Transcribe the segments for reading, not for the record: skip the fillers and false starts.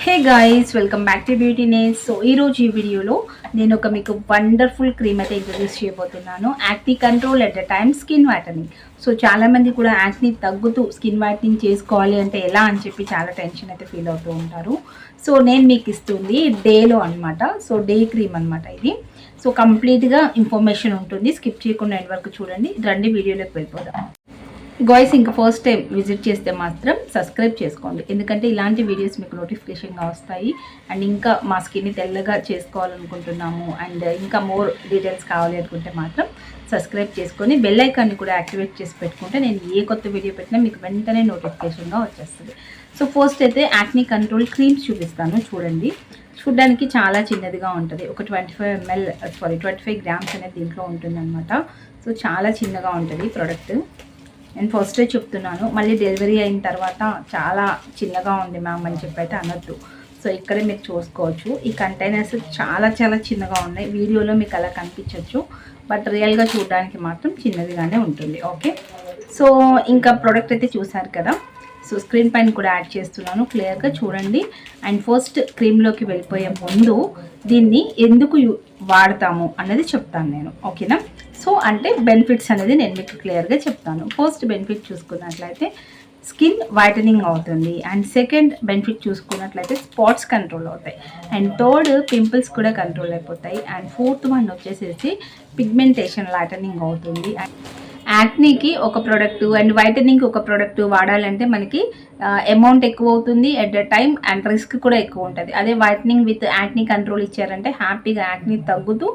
Hey guys, welcome back to beauty nest. So ఈరోజు ఈ వీడియోలో నేను మీకు వండర్ఫుల్ క్రీమ్ అయితే ఇంట్రడ్యూస్ చేయబోతున్నాను. Acne control at the time skin whitening. So చాలామంది కూడా యాక్నీ తగ్గుతూ స్కిన్ వైటనింగ్ చేసుకోవాలి అంటే ఎలా అని చెప్పి చాలా టెన్షన్ అయితే ఫీల్ అవుతూ ఉంటారు. సో నేను మీకు ఇస్తుంది డేలో అనమాట. సో డే క్రీమ్ అనమాట ఇది. సో కంప్లీట్గా ఇన్ఫర్మేషన్ ఉంటుంది, స్కిప్ చేయకుండా ఎండ్ వరకు చూడండి. రండి వీడియోలోకి వెళ్ళిపోదాం. గాయ్స్, ఇంకా ఫస్ట్ టైం విజిట్ చేస్తే మాత్రం సబ్స్క్రైబ్ చేసుకోండి, ఎందుకంటే ఇలాంటి వీడియోస్ మీకు నోటిఫికేషన్గా వస్తాయి. అండ్ ఇంకా మా స్కిన్ని తెల్లగా చేసుకోవాలనుకుంటున్నాము అండ్ ఇంకా మోర్ డీటెయిల్స్ కావాలి అనుకుంటే మాత్రం సబ్స్క్రైబ్ చేసుకొని బెల్ ఐకాన్ని కూడా యాక్టివేట్ చేసి పెట్టుకుంటే నేను ఏ కొత్త వీడియో పెట్టినా మీకు వెంటనే నోటిఫికేషన్గా వచ్చేస్తుంది. సో ఫస్ట్ అయితే యాక్నీ కంట్రోల్ క్రీమ్స్ చూపిస్తాను, చూడండి. చూడడానికి చాలా చిన్నదిగా ఉంటుంది, ఒక 25 గ్రామ్స్ అనేది దీంట్లో ఉంటుందన్నమాట. సో చాలా చిన్నగా ఉంటుంది ప్రోడక్ట్. నేను ఫస్టే చెప్తున్నాను, మళ్ళీ డెలివరీ అయిన తర్వాత చాలా చిన్నగా ఉంది మ్యామ్ అని చెప్పి అయితే అనొద్దు. సో ఇక్కడే మీరు చూసుకోవచ్చు, ఈ కంటైనర్స్ చాలా చాలా చిన్నగా ఉన్నాయి. వీడియోలో మీకు అలా కనిపించవచ్చు, బట్ రియల్గా చూడడానికి మాత్రం చిన్నదిగానే ఉంటుంది. ఓకే, సో ఇంకా ప్రోడక్ట్ అయితే చూసారు కదా. సో స్క్రీన్ పైన కూడా యాడ్ చేస్తున్నాను, క్లియర్గా చూడండి. అండ్ ఫస్ట్ క్రీమ్లోకి వెళ్ళిపోయే ముందు దీన్ని ఎందుకు వాడతాము అన్నది చెప్తాను నేను, ఓకేనా. సో అంటే బెనిఫిట్స్ అనేది నేను మీకు క్లియర్గా చెప్తాను. ఫస్ట్ బెనిఫిట్ చూసుకున్నట్లయితే స్కిన్ వైటనింగ్ అవుతుంది. అండ్ సెకండ్ బెనిఫిట్ చూసుకున్నట్లయితే స్పాట్స్ కంట్రోల్ అవుతాయి. అండ్ థర్డ్ పింపుల్స్ కూడా కంట్రోల్ అయిపోతాయి. అండ్ ఫోర్త్ వన్ వచ్చేసేసి పిగ్మెంటేషన్ లైటనింగ్ అవుతుంది. యాక్నీకి ఒక ప్రోడక్ట్ అండ్ వైటనింగ్కి ఒక ప్రోడక్ట్ వాడాలంటే మనకి అమౌంట్ ఎక్కువ అవుతుంది, at the time and risk కూడా ఎక్కువ ఉంటుంది. అదే వైటనింగ్ విత్ యాక్నీ కంట్రోల్ ఇచ్చారంటే హ్యాపీగా యాక్నీ తగ్గుతూ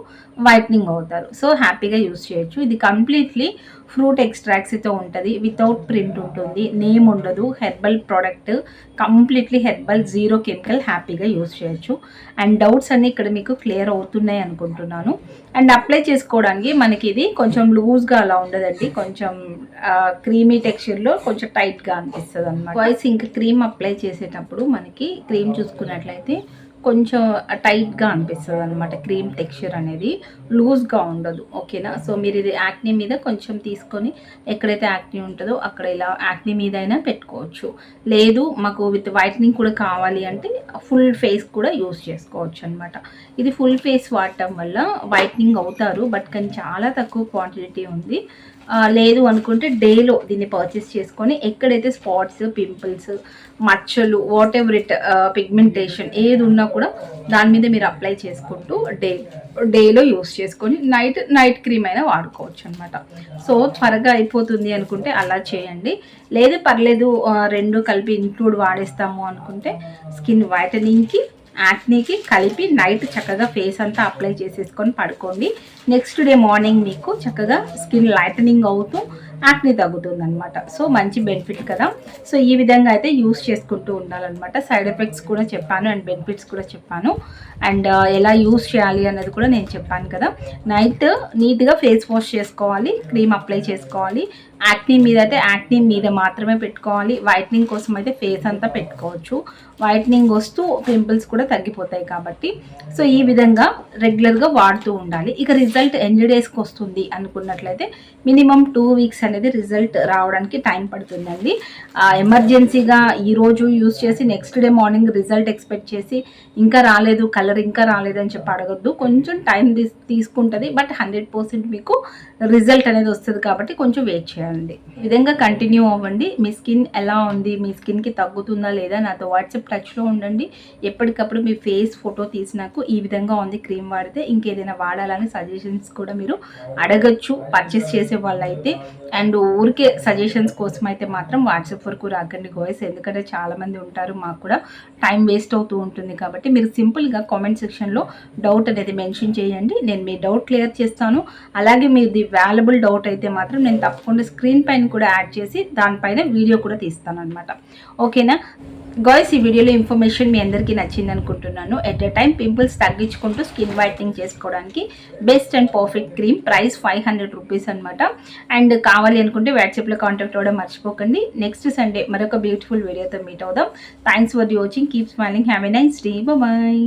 వైటనింగ్ అవుతారు. సో హ్యాపీగా యూస్ చేయొచ్చు. ఇది కంప్లీట్లీ ఫ్రూట్ ఎక్స్ట్రాక్ట్స్తో ఉంటుంది, వితౌట్ ప్రింట్ ఉంటుంది, నేమ్ ఉండదు, herbal product, completely herbal, zero chemical, హ్యాపీగా యూస్ చేయొచ్చు. అండ్ డౌట్స్ అన్నీ ఇక్కడ మీకు క్లియర్ అవుతున్నాయి అనుకుంటున్నాను. అండ్ అప్లై చేసుకోవడానికి మనకి ఇది కొంచెం లూజ్గా అలా ఉండదండి, కొంచెం క్రీమీ టెక్స్చర్లో కొంచెం టైట్గా అనిపిస్తుంది అనమాట. వాయిస్ ఇంకా క్రీమ్ అప్లై చేసేటప్పుడు మనకి క్రీమ్ చూసుకున్నట్లయితే కొంచెం టైట్గా అనిపిస్తుంది అనమాట. క్రీమ్ టెక్స్చర్ అనేది లూజ్గా ఉండదు, ఓకేనా. సో మీరు ఇది యాక్నీ మీద కొంచెం తీసుకొని ఎక్కడైతే యాక్నీ ఉంటుందో అక్కడ ఇలా యాక్నీ మీద అయినా పెట్టుకోవచ్చు. లేదు మాకు విత్ వైట్నింగ్ కూడా కావాలి అంటే ఫుల్ ఫేస్ కూడా యూస్ చేసుకోవచ్చు అనమాట. ఇది ఫుల్ ఫేస్ వాడటం వల్ల వైట్నింగ్ అవుతారు, బట్ కానీ చాలా తక్కువ క్వాంటిటీ ఉంది. లేదు అనుకుంటే డేలో దీన్ని పర్చేస్ చేసుకొని ఎక్కడైతే స్పాట్స్, పింపుల్స్, మచ్చలు, వాట్ ఎవర్ ఇట్ పిగ్మెంటేషన్ ఏది ఉన్నా కూడా దాని మీద మీరు అప్లై చేసుకుంటూ డేలో యూస్ చేసుకొని నైట్ క్రీమ్ అయినా వాడుకోవచ్చు అనమాట. సో త్వరగా అయిపోతుంది అనుకుంటే అలా చేయండి. లేదు పర్లేదు రెండు కలిపి ఇంక్లూడ్ వాడేస్తాము అనుకుంటే స్కిన్ వైటనింగ్కి యాక్నీకి కలిపి నైట్ చక్కగా ఫేస్ అంతా అప్లై చేసేసుకొని పడుకోండి. నెక్స్ట్ డే మార్నింగ్ మీకు చక్కగా స్కిన్ లైటనింగ్ అవుతూ యాక్నీ తగ్గుతుంది అనమాట. సో మంచి బెనిఫిట్ కదా. సో ఈ విధంగా అయితే యూస్ చేసుకుంటూ ఉండాలన్నమాట. సైడ్ ఎఫెక్ట్స్ కూడా చెప్పాను అండ్ బెనిఫిట్స్ కూడా చెప్పాను. అండ్ ఎలా యూస్ చేయాలి అన్నది కూడా నేను చెప్పాను కదా. నైట్ నీట్గా ఫేస్ వాష్ చేసుకోవాలి, క్రీమ్ అప్లై చేసుకోవాలి. యాక్నీ మీద అయితే యాక్నీ మీద మాత్రమే పెట్టుకోవాలి. వైట్నింగ్ కోసం అయితే ఫేస్ అంతా పెట్టుకోవచ్చు. వైట్నింగ్ వస్తూ పింపుల్స్ కూడా తగ్గిపోతాయి కాబట్టి సో ఈ విధంగా రెగ్యులర్గా వాడుతూ ఉండాలి. ఇక రిజల్ట్ ఎన్ని డేస్కి వస్తుంది అనుకున్నట్లయితే మినిమం 2 వీక్స్ అనేది రిజల్ట్ రావడానికి టైం పడుతుందండి. ఎమర్జెన్సీగా ఈరోజు యూస్ చేసి next day morning result expect చేసి ఇంకా రాలేదు, కలర్ ఇంకా రాలేదని చెప్పి అడగద్దు. కొంచెం టైం తీసుకుంటుంది, బట్ 100% మీకు రిజల్ట్ అనేది వస్తుంది కాబట్టి కొంచెం వెయిట్ చేయండి. ఈ విధంగా కంటిన్యూ అవ్వండి. మీ స్కిన్ ఎలా ఉంది, మీ స్కిన్కి తగ్గుతుందా లేదా నాతో వాట్సాప్ టచ్లో ఉండండి. ఎప్పటికప్పుడు మీ ఫేస్ ఫోటో తీసి నాకు ఈ విధంగా ఉంది క్రీమ్ వాడితే ఇంకేదైనా వాడాలని సజెషన్స్ కూడా మీరు అడగచ్చు పర్చేస్ చేసే వాళ్ళు అయితే. అండ్ ఊరికే సజెషన్స్ కోసం అయితే మాత్రం వాట్సాప్ వరకు రాకండి గోయస్, ఎందుకంటే చాలామంది ఉంటారు, మాకు కూడా టైం వేస్ట్ అవుతూ ఉంటుంది. కాబట్టి మీరు సింపుల్గా కామెంట్ సెక్షన్లో డౌట్ అనేది మెన్షన్ చేయండి, నేను మీ డౌట్ క్లియర్ చేస్తాను. అలాగే మీది వాల్యుబుల్ డౌట్ అయితే మాత్రం నేను తప్పకుండా స్క్రీన్ పైన కూడా యాడ్ చేసి దానిపైన వీడియో కూడా తీస్తాను అనమాట, ఓకేనా. గాయ్స్, ఈ వీడియోలో ఇన్ఫర్మేషన్ మీ అందరికీ నచ్చింది అనుకుంటున్నాను. ఎట్ ఎ టైం పింపుల్స్ తగ్గించుకుంటూ స్కిన్ వైట్నింగ్ చేసుకోవడానికి best and perfect cream. Price 500 rupees అనమాట. అండ్ కావాలి అనుకుంటే వాట్సాప్లో కాంటాక్ట్ అవ్వడం మర్చిపోకండి. నెక్స్ట్ సండే మరొక బ్యూటిఫుల్ వీడియోతో మీట్ అవుదాం. Thanks for watching. Keep smiling. Have a nice day. Bye.